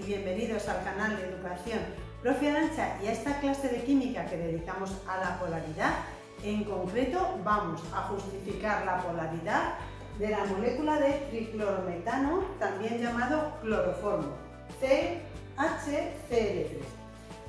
y bienvenidos al canal de Educación Profe Arantxa y a esta clase de química que dedicamos a la polaridad. En concreto vamos a justificar la polaridad de la molécula de triclorometano, también llamado cloroformo, CHCl3.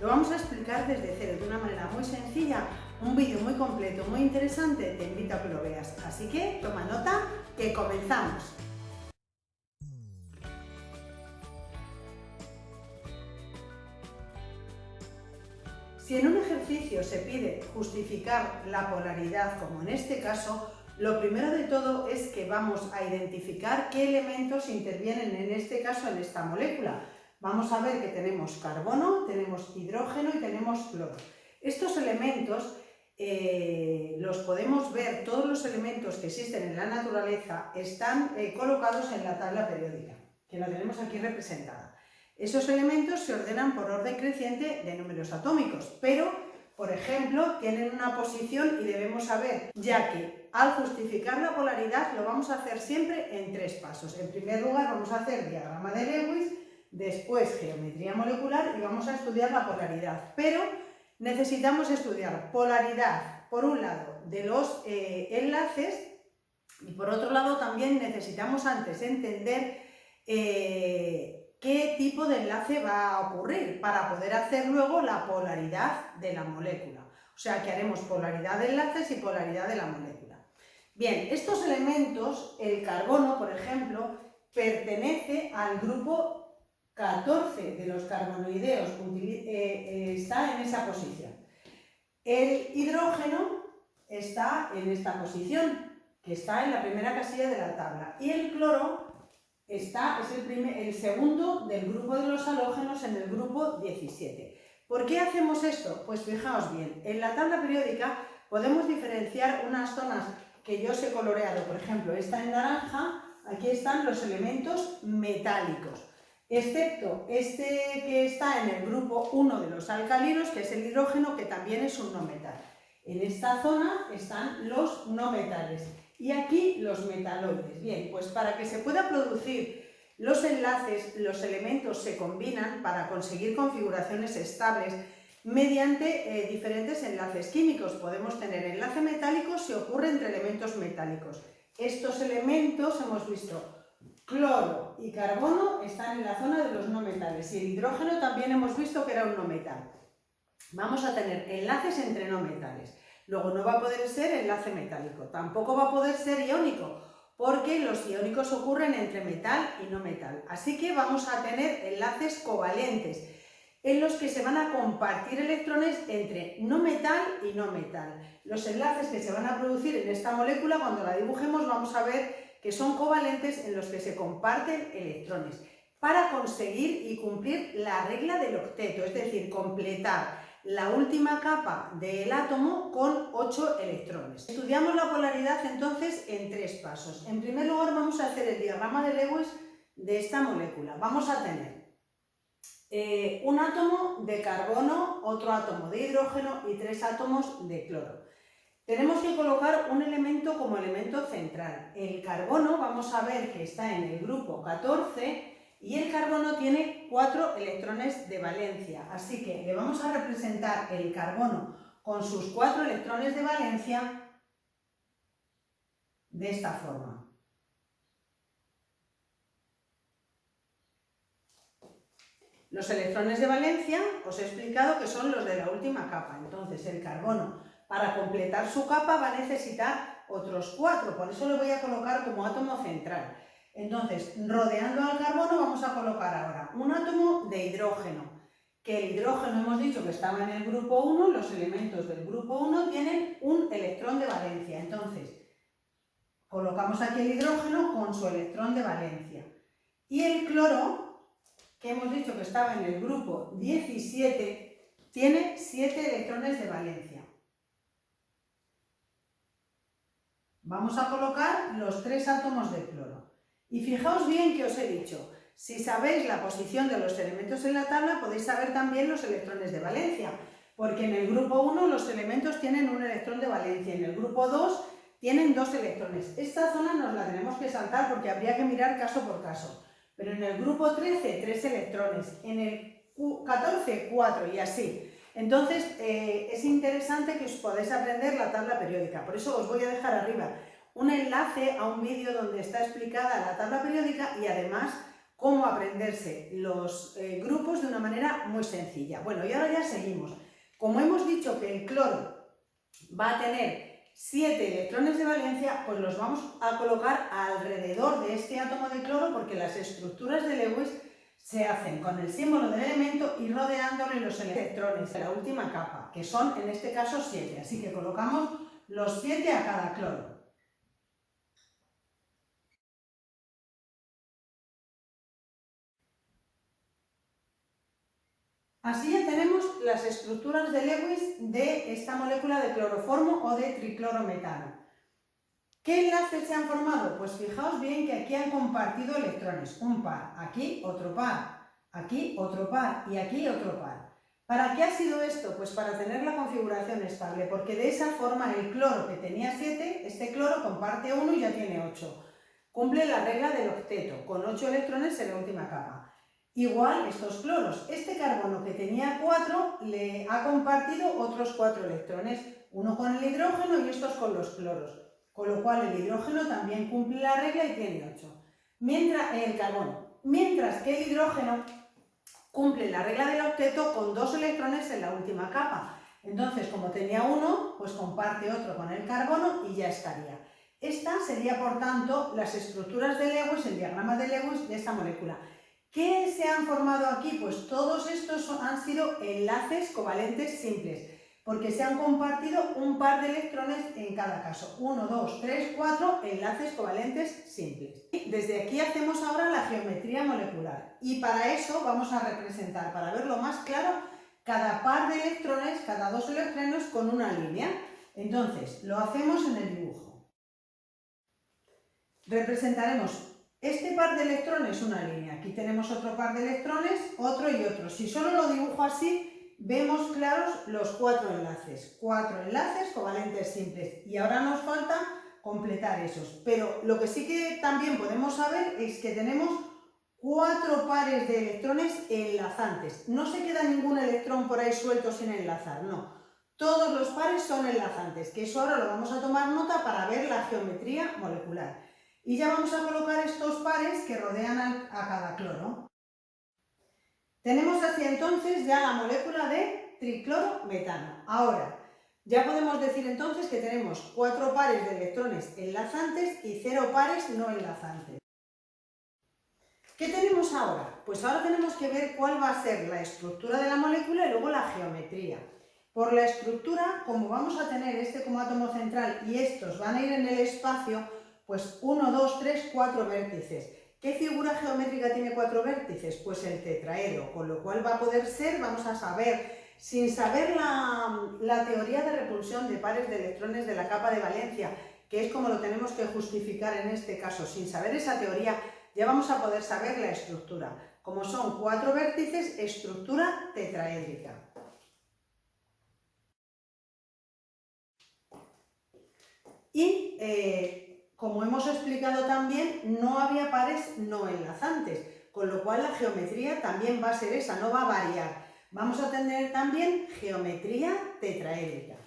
Lo vamos a explicar desde cero, de una manera muy sencilla, un vídeo muy completo, muy interesante, te invito a que lo veas. Así que toma nota, que comenzamos. Si en un ejercicio se pide justificar la polaridad, como en este caso, lo primero de todo es que vamos a identificar qué elementos intervienen en este caso en esta molécula. Vamos a ver que tenemos carbono, tenemos hidrógeno y tenemos cloro. Estos elementos los podemos ver, todos los elementos que existen en la naturaleza están colocados en la tabla periódica, que la tenemos aquí representada. Esos elementos se ordenan por orden creciente de números atómicos, pero, por ejemplo, tienen una posición y debemos saber, ya que al justificar la polaridad lo vamos a hacer siempre en tres pasos. En primer lugar vamos a hacer diagrama de Lewis, después geometría molecular y vamos a estudiar la polaridad. Pero necesitamos estudiar polaridad, por un lado, de los enlaces y por otro lado también necesitamos antes entender qué tipo de enlace va a ocurrir para poder hacer luego la polaridad de la molécula. O sea que haremos polaridad de enlaces y polaridad de la molécula. Bien, estos elementos, el carbono, por ejemplo, pertenece al grupo 14 de los carbonoideos, está en esa posición. El hidrógeno está en esta posición, que está en la primera casilla de la tabla, y el cloro es el segundo del grupo de los halógenos en el grupo 17. ¿Por qué hacemos esto? Pues fijaos bien, en la tabla periódica podemos diferenciar unas zonas que yo os he coloreado, por ejemplo, esta en naranja, aquí están los elementos metálicos, excepto este que está en el grupo 1 de los alcalinos, que es el hidrógeno, que también es un no metal. En esta zona están los no metales. Y aquí los metaloides. Bien, pues para que se pueda producir los enlaces, los elementos se combinan para conseguir configuraciones estables mediante diferentes enlaces químicos. Podemos tener enlace metálico si ocurre entre elementos metálicos. Estos elementos, hemos visto, cloro y carbono están en la zona de los no metales. Y el hidrógeno también hemos visto que era un no metal. Vamos a tener enlaces entre no metales. Luego no va a poder ser enlace metálico, tampoco va a poder ser iónico, porque los iónicos ocurren entre metal y no metal. Así que vamos a tener enlaces covalentes, en los que se van a compartir electrones entre no metal y no metal. Los enlaces que se van a producir en esta molécula, cuando la dibujemos, vamos a ver que son covalentes en los que se comparten electrones, para conseguir y cumplir la regla del octeto, es decir, completar la última capa del átomo con 8 electrones. Estudiamos la polaridad entonces en tres pasos. En primer lugar vamos a hacer el diagrama de Lewis de esta molécula. Vamos a tener un átomo de carbono, otro átomo de hidrógeno y 3 átomos de cloro. Tenemos que colocar un elemento como elemento central. El carbono, vamos a ver que está en el grupo 14, y el carbono tiene 4 electrones de valencia, así que le vamos a representar el carbono con sus 4 electrones de valencia de esta forma. Los electrones de valencia os he explicado que son los de la última capa, entonces el carbono para completar su capa va a necesitar otros 4, por eso lo voy a colocar como átomo central. Entonces, rodeando al carbono vamos a colocar ahora un átomo de hidrógeno, que el hidrógeno hemos dicho que estaba en el grupo 1, los elementos del grupo 1 tienen un electrón de valencia, entonces colocamos aquí el hidrógeno con su electrón de valencia. Y el cloro, que hemos dicho que estaba en el grupo 17, tiene 7 electrones de valencia. Vamos a colocar los 3 átomos de cloro. Y fijaos bien que os he dicho, si sabéis la posición de los elementos en la tabla, podéis saber también los electrones de valencia, porque en el grupo 1 los elementos tienen un electrón de valencia, en el grupo 2 tienen 2 electrones. Esta zona nos la tenemos que saltar porque habría que mirar caso por caso. pero en el grupo 13 3 electrones, en el 14 4 y así. Entonces es interesante que os podáis aprender la tabla periódica, por eso os voy a dejar arriba un enlace a un vídeo donde está explicada la tabla periódica y además cómo aprenderse los grupos de una manera muy sencilla. Bueno, y ahora ya seguimos. Como hemos dicho que el cloro va a tener 7 electrones de valencia, pues los vamos a colocar alrededor de este átomo de cloro porque las estructuras de Lewis se hacen con el símbolo del elemento y rodeándole los electrones de la última capa, que son en este caso 7. Así que colocamos los 7 a cada cloro. Así ya tenemos las estructuras de Lewis de esta molécula de cloroformo o de triclorometano. ¿Qué enlaces se han formado? Pues fijaos bien que aquí han compartido electrones, un par, aquí otro par, aquí otro par y aquí otro par. ¿Para qué ha sido esto? Pues para tener la configuración estable, porque de esa forma el cloro que tenía 7, este cloro comparte 1 y ya tiene 8. Cumple la regla del octeto, con 8 electrones en la última capa. Igual estos cloros, este carbono que tenía 4 le ha compartido otros 4 electrones, uno con el hidrógeno y estos con los cloros, con lo cual el hidrógeno también cumple la regla y tiene 8. Mientras que el hidrógeno cumple la regla del octeto con 2 electrones en la última capa. Entonces, como tenía 1, pues comparte otro con el carbono y ya estaría. Esta sería, por tanto, las estructuras de Lewis, el diagrama de Lewis de esta molécula. ¿Qué se han formado aquí? Pues todos estos han sido enlaces covalentes simples, porque se han compartido un par de electrones en cada caso. 1, 2, 3, 4 enlaces covalentes simples. Desde aquí hacemos ahora la geometría molecular y para eso vamos a representar, para verlo más claro, cada par de electrones, cada 2 electrones con una línea. Entonces, lo hacemos en el dibujo. Representaremos este par de electrones, una línea. Aquí tenemos otro par de electrones, otro y otro. Si solo lo dibujo así, vemos claros los 4 enlaces. 4 enlaces covalentes simples. Y ahora nos falta completar esos. Pero lo que sí que también podemos saber es que tenemos 4 pares de electrones enlazantes. No se queda ningún electrón por ahí suelto sin enlazar, no. Todos los pares son enlazantes, que eso ahora lo vamos a tomar nota para ver la geometría molecular. Y ya vamos a colocar estos pares que rodean a cada cloro. Tenemos así entonces ya la molécula de triclorometano. Ahora, ya podemos decir entonces que tenemos 4 pares de electrones enlazantes y 0 pares no enlazantes. ¿Qué tenemos ahora? Pues ahora tenemos que ver cuál va a ser la estructura de la molécula y luego la geometría. Por la estructura, como vamos a tener este como átomo central y estos van a ir en el espacio, pues 1, 2, 3, 4 vértices. ¿Qué figura geométrica tiene 4 vértices? Pues el tetraedro, con lo cual va a poder ser, vamos a saber, sin saber la teoría de repulsión de pares de electrones de la capa de valencia, que es como lo tenemos que justificar en este caso, sin saber esa teoría, ya vamos a poder saber la estructura. Como son 4 vértices, estructura tetraédrica. Y como hemos explicado también, no había pares no enlazantes, con lo cual la geometría también va a ser esa, no va a variar. Vamos a tener también geometría tetraédrica.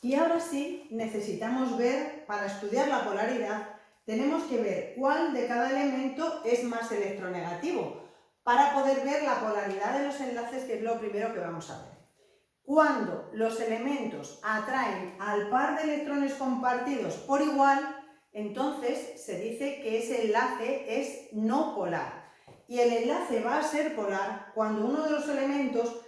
Y ahora sí, necesitamos ver, para estudiar la polaridad, tenemos que ver cuál de cada elemento es más electronegativo, para poder ver la polaridad de los enlaces, que es lo primero que vamos a ver. Cuando los elementos atraen al par de electrones compartidos por igual, entonces se dice que ese enlace es no polar. Y el enlace va a ser polar cuando uno de los elementos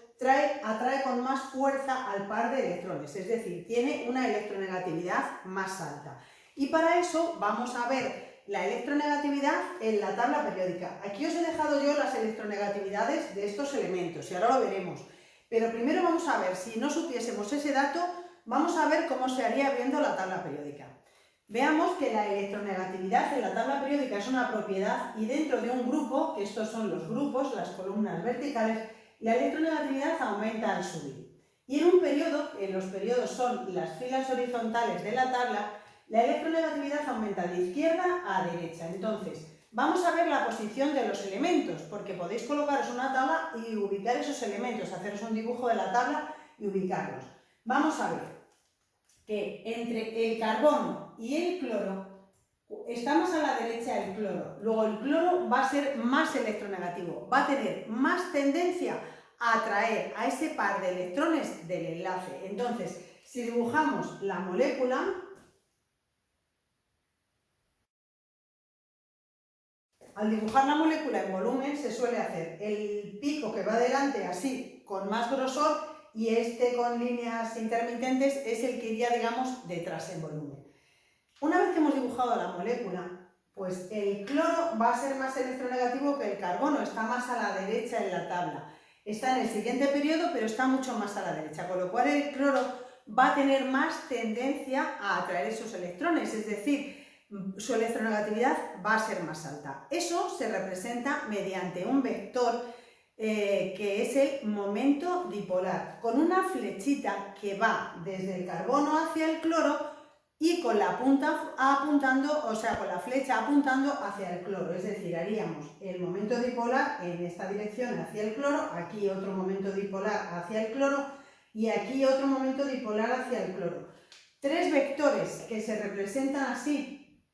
atrae con más fuerza al par de electrones, es decir, tiene una electronegatividad más alta. Y para eso vamos a ver la electronegatividad en la tabla periódica. Aquí os he dejado yo las electronegatividades de estos elementos y ahora lo veremos. Pero primero vamos a ver, si no supiésemos ese dato, vamos a ver cómo se haría viendo la tabla periódica. Veamos que la electronegatividad en la tabla periódica es una propiedad y dentro de un grupo, que estos son los grupos, las columnas verticales, la electronegatividad aumenta al subir. Y en un periodo, los periodos son las filas horizontales de la tabla, La electronegatividad aumenta de izquierda a derecha. Entonces, vamos a ver la posición de los elementos, porque podéis colocaros una tabla y ubicar esos elementos, haceros un dibujo de la tabla y ubicarlos. Vamos a ver que entre el carbono y el cloro está más a la derecha el cloro. Luego el cloro va a ser más electronegativo, va a tener más tendencia a atraer a ese par de electrones del enlace. Entonces, si dibujamos la molécula, al dibujar la molécula en volumen se suele hacer el pico que va adelante así con más grosor y este con líneas intermitentes es el que iría, digamos, detrás en volumen. Una vez que hemos dibujado la molécula, pues el cloro va a ser más electronegativo que el carbono, está más a la derecha en la tabla. Está en el siguiente periodo, pero está mucho más a la derecha, con lo cual el cloro va a tener más tendencia a atraer esos electrones, es decir, su electronegatividad va a ser más alta. Eso se representa mediante un vector que es el momento dipolar, con una flechita que va desde el carbono hacia el cloro y con la punta apuntando, o sea, con la flecha apuntando hacia el cloro, es decir, haríamos el momento dipolar en esta dirección hacia el cloro, aquí otro momento dipolar hacia el cloro y aquí otro momento dipolar hacia el cloro. Tres vectores que se representan así.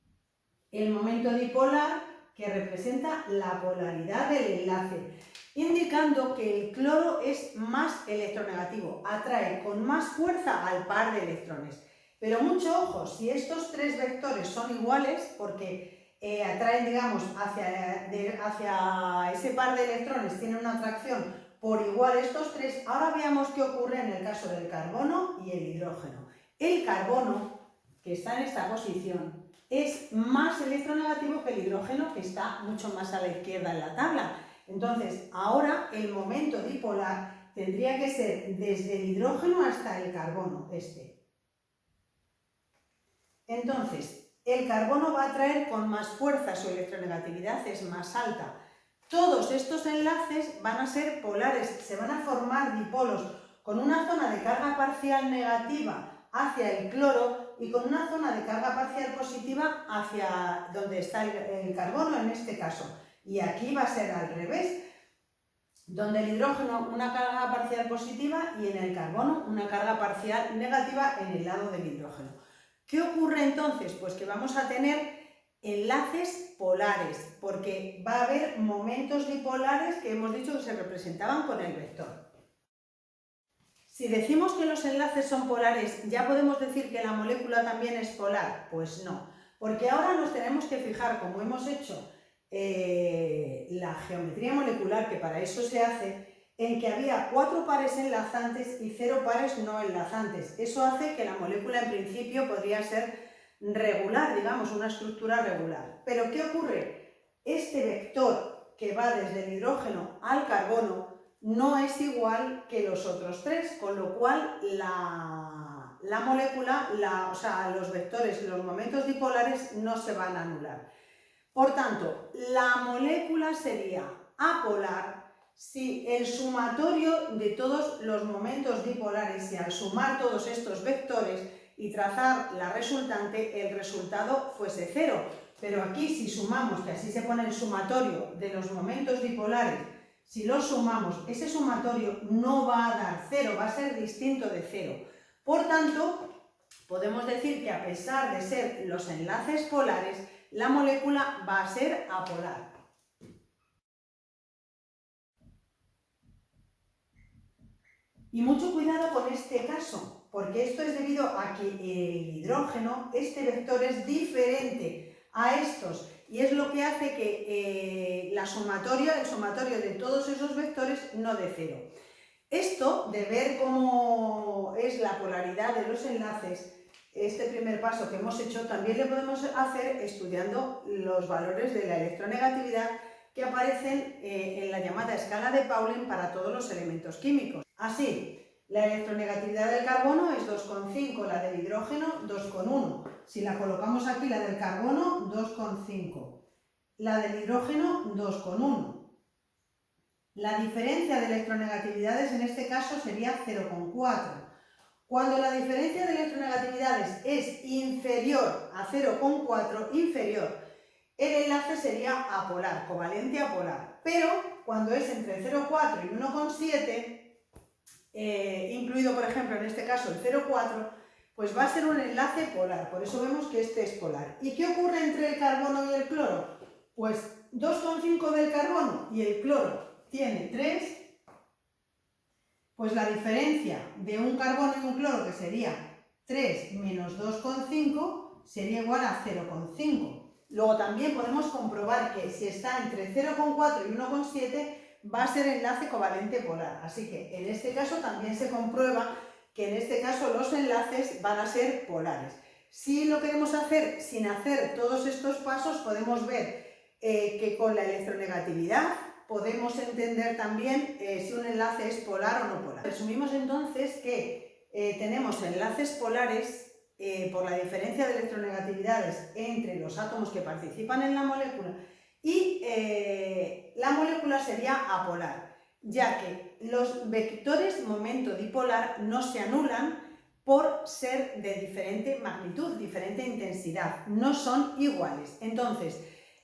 El momento dipolar, que representa la polaridad del enlace, indicando que el cloro es más electronegativo, atrae con más fuerza al par de electrones. Pero mucho ojo, si estos tres vectores son iguales, porque atraen, digamos, hacia ese par de electrones, tienen una atracción por igual estos tres, ahora veamos qué ocurre en el caso del carbono y el hidrógeno. El carbono, que está en esta posición, es más electronegativo que el hidrógeno, que está mucho más a la izquierda en la tabla. Entonces, ahora el momento dipolar tendría que ser desde el hidrógeno hasta el carbono, este. Entonces, el carbono va a atraer con más fuerza, su electronegatividad es más alta. Todos estos enlaces van a ser polares, se van a formar dipolos con una zona de carga parcial negativa hacia el cloro y con una zona de carga parcial positiva hacia donde está el carbono en este caso. Y aquí va a ser al revés, donde el hidrógeno una carga parcial positiva y en el carbono una carga parcial negativa en el lado del hidrógeno. ¿Qué ocurre entonces? Pues que vamos a tener enlaces polares, porque va a haber momentos dipolares que hemos dicho que se representaban con el vector. Si decimos que los enlaces son polares, ¿ya podemos decir que la molécula también es polar? Pues no, porque ahora nos tenemos que fijar, como hemos hecho la geometría molecular, que para eso se hace, en que había 4 pares enlazantes y 0 pares no enlazantes. Eso hace que la molécula en principio podría ser regular, digamos, una estructura regular. Pero ¿qué ocurre? Este vector que va desde el hidrógeno al carbono no es igual que los otros tres, con lo cual la molécula, o sea, los vectores, los momentos dipolares no se van a anular. Por tanto, la molécula sería apolar si el sumatorio de todos los momentos dipolares, y al sumar todos estos vectores y trazar la resultante, el resultado fuese cero. Pero aquí, si sumamos, que así se pone el sumatorio de los momentos dipolares, si los sumamos, ese sumatorio no va a dar cero, va a ser distinto de cero. Por tanto, podemos decir que a pesar de ser los enlaces polares, la molécula va a ser apolar. Y mucho cuidado con este caso, porque esto es debido a que el hidrógeno, este vector es diferente a estos, y es lo que hace que el sumatorio de todos esos vectores no dé cero. Esto de ver cómo es la polaridad de los enlaces, este primer paso que hemos hecho, también lo podemos hacer estudiando los valores de la electronegatividad que aparecen en la llamada escala de Pauling para todos los elementos químicos. Así, la electronegatividad del carbono es 2,5, la del hidrógeno 2,1. Si la colocamos aquí, la del carbono 2,5, la del hidrógeno 2,1. La diferencia de electronegatividades en este caso sería 0,4. Cuando la diferencia de electronegatividades es inferior a 0,4, el enlace sería apolar, covalente apolar. Pero cuando es entre 0,4 y 1,7, incluido por ejemplo en este caso el 0,4, pues va a ser un enlace polar. Por eso vemos que este es polar. ¿Y qué ocurre entre el carbono y el cloro? Pues 2,5 del carbono y el cloro tiene 3. Pues la diferencia de un carbono y un cloro, que sería 3 menos 2,5, sería igual a 0,5. Luego también podemos comprobar que si está entre 0,4 y 1,7 va a ser enlace covalente polar. Así que en este caso también se comprueba que en este caso los enlaces van a ser polares. Si lo queremos hacer sin hacer todos estos pasos, podemos ver que con la electronegatividad podemos entender también si un enlace es polar o no polar. Resumimos entonces que tenemos enlaces polares por la diferencia de electronegatividades entre los átomos que participan en la molécula y la molécula sería apolar, ya que los vectores momento dipolar no se anulan por ser de diferente magnitud, diferente intensidad, no son iguales. Entonces,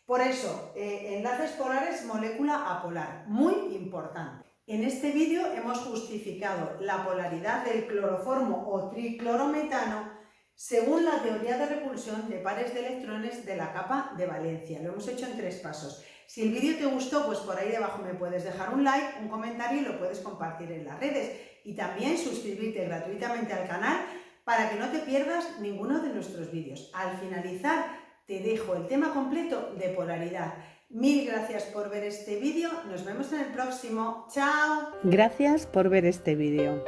por eso, enlaces polares, molécula apolar, muy importante. En este vídeo hemos justificado la polaridad del cloroformo o triclorometano según la teoría de repulsión de pares de electrones de la capa de valencia. Lo hemos hecho en 3 pasos. Si el vídeo te gustó, pues por ahí debajo me puedes dejar un like, un comentario y lo puedes compartir en las redes. Y también suscribirte gratuitamente al canal para que no te pierdas ninguno de nuestros vídeos. Al finalizar, te dejo el tema completo de polaridad. Mil gracias por ver este vídeo. Nos vemos en el próximo. ¡Chao! Gracias por ver este vídeo.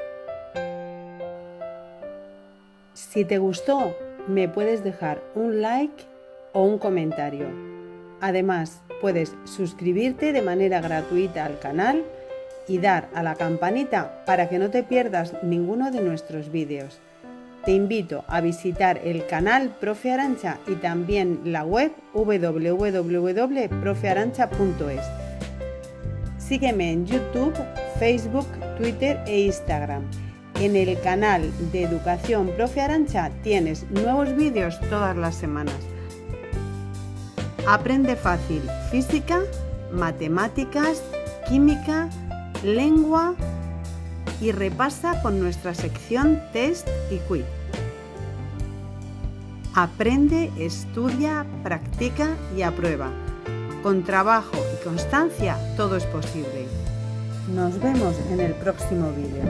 Si te gustó, me puedes dejar un like o un comentario. Además, puedes suscribirte de manera gratuita al canal y dar a la campanita para que no te pierdas ninguno de nuestros vídeos. Te invito a visitar el canal Profe Arantxa y también la web www.profearantxa.es. Sígueme en YouTube, Facebook, Twitter e Instagram. En el canal de Educación Profe Arantxa tienes nuevos vídeos todas las semanas. Aprende fácil física, matemáticas, química, lengua y repasa con nuestra sección Test y Quiz. Aprende, estudia, practica y aprueba. Con trabajo y constancia todo es posible. Nos vemos en el próximo vídeo.